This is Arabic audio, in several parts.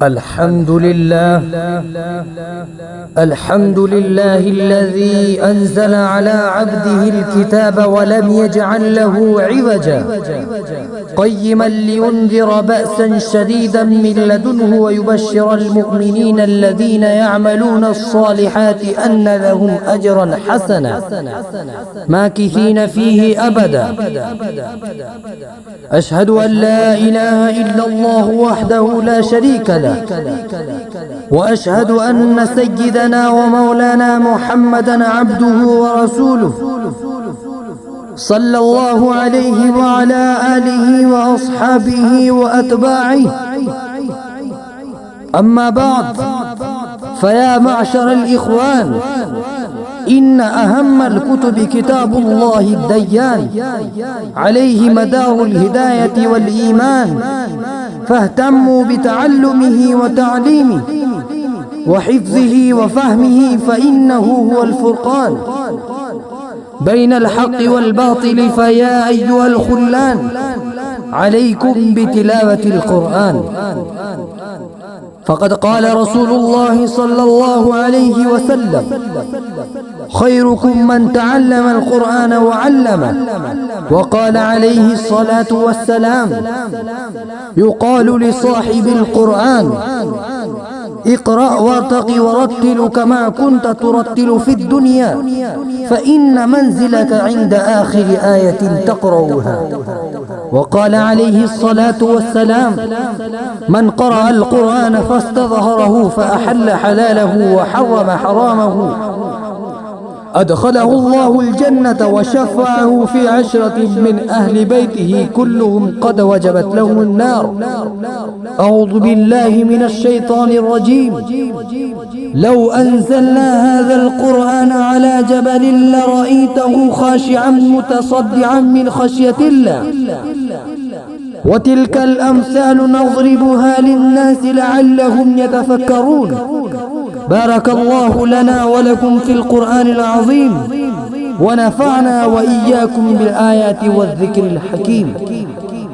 الحمد لله الذي أنزل على عبده الكتاب ولم يجعل له عوجا قيما لينذر بأسا شديدا من لدنه ويبشر المؤمنين الذين يعملون الصالحات أن لهم أجرا حسنا ماكثين فيه أبدا. أشهد أن لا إله إلا الله وحده لا شريك له، وأشهد أن سيدنا ومولانا محمدا عبده ورسوله صلى الله عليه وعلى آله وأصحابه وأتباعه. أما بعد، فيا معشر الإخوان، إن أهم الكتب كتاب الله الديان عليه مدار الهداية والإيمان، فاهتموا بتعلمه وتعليمه وحفظه وفهمه، فإنه هو الفرقان بين الحق والباطل. فيا أيها الخلان، عليكم بتلاوة القرآن، فقد قال رسول الله صلى الله عليه وسلم: خيركم من تعلم القرآن وعلمه. وقال عليه الصلاة والسلام: يقال لصاحب القرآن: اقرأ وارتق ورتل كما كنت ترتل في الدنيا، فإن منزلك عند آخر آية تقرأها. وقال عليه الصلاة والسلام: من قرأ القرآن فاستظهره فأحل حلاله وحرم حرامه أدخله الله الجنة وشفعه في 10 من أهل بيته كلهم قد وجبت لهم النار. أعوذ بالله من الشيطان الرجيم. لو أنزلنا هذا القرآن على جبل لرأيته خاشعا متصدعا من خشية الله. وتلك الأمثال نضربها للناس لعلهم يتفكرون. بارك الله لنا ولكم في القرآن العظيم، ونفعنا وإياكم بالآيات والذكر الحكيم.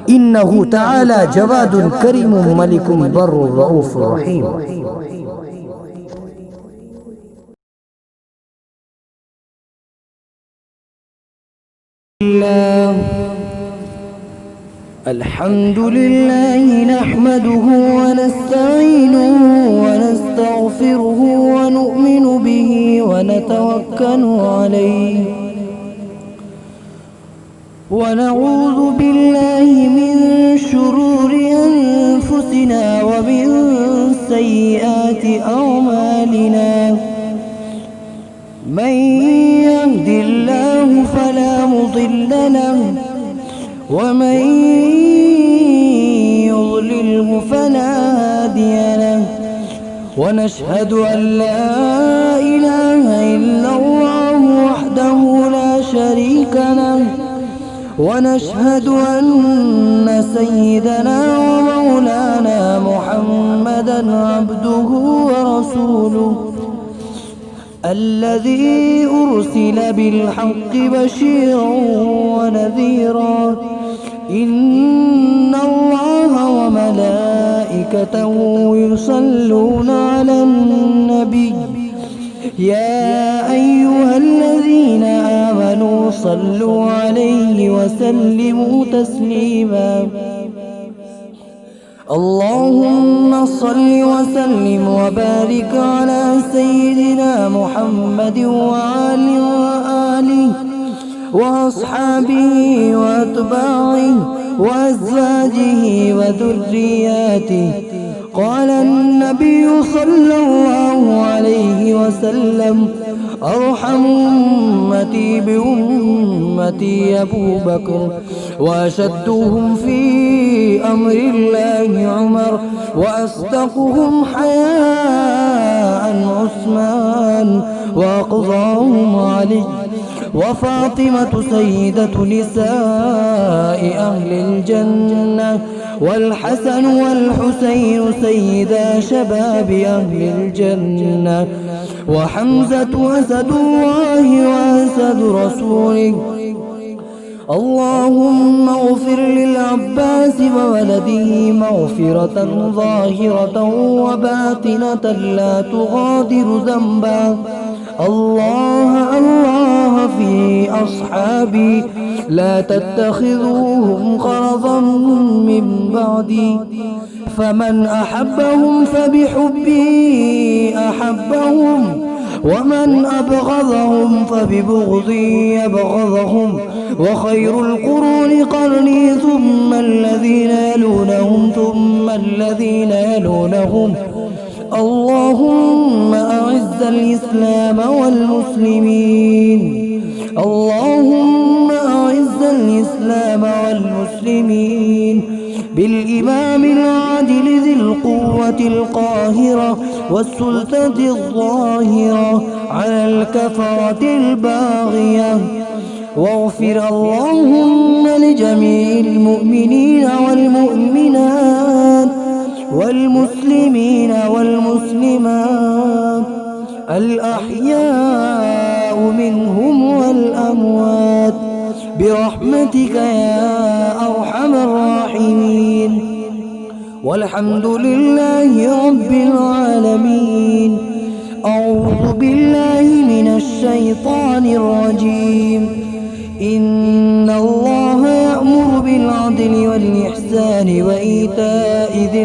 إنه تعالى جواد كريم ملك بر رؤوف رحيم. الحمد لله نحمده ونستعينه ونستغفره ونؤمن به ونتوكل عليه، ونعوذ بالله من شرور أنفسنا ومن سيئات أعمالنا. من يهد الله فلا مضل له، ومن يضلله فلا هادي له. ونشهد أن لا إله إلا الله وحده لا شريك له، ونشهد أن سيدنا ومولانا محمدا عبده ورسوله الذي أرسل بالحق بشيرا ونذيرا. إن الله وملائكته يصلون على النبي، يا أيها الذين آمنوا صلوا عليه وسلموا تسليما. اللهم صل وسلم وبارك على سيدنا محمد وعلى آله وأصحابه وأتباعه وأزواجه وذرياته. قال النبي صلى الله عليه وسلم: أرحم أمتي بأمتي أبو بكر، وأشدهم في أمر الله عمر، وأصدقهم حياء عثمان، وأقضاهم علي، وفاطمة سيدة نساء أهل الجنة، والحسن والحسين سيدا شباب أهل الجنة، وحمزة أسد الله وأسد رسوله، اللهم اغفر للعباس وولده مغفرة ظاهرة وباطنة لا تغادر ذنبا. الله الله في أصحابي لا تتخذوهم غرضا من بعدي، فمن أحبهم فبحبي أحبهم، ومن أبغضهم فببغضي يبغضهم، وخير القرون قرني ثم الذين يلونهم ثم الذين يلونهم. اللهم أعز الإسلام والمسلمين، اللهم أعز الإسلام والمسلمين بالإمام العادل ذي القوة القاهرة والسلطة الظاهرة على الكفرة الباغية. واغفر اللهم لجميع المؤمنين والمؤمنات والمسلمين والمسلمات الأحياء منهم والأموات برحمتك يا أرحم الراحمين. والحمد لله رب العالمين. أعوذ بالله من الشيطان الرجيم. إن الله يأمر بالعدل والإحسان وإيتاء ذي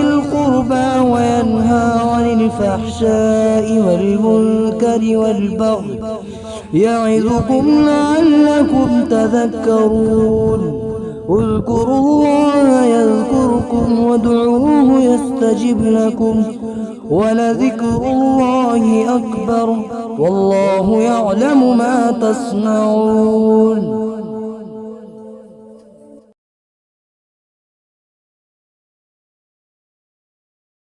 القربى وينهى عن الفحشاء والمنكر والبغي يعظكم لعلكم تذكرون. اذكروا الله يذكركم وادعوه يستجب لكم ولذكر الله أكبر والله يعلم ما تصنعون.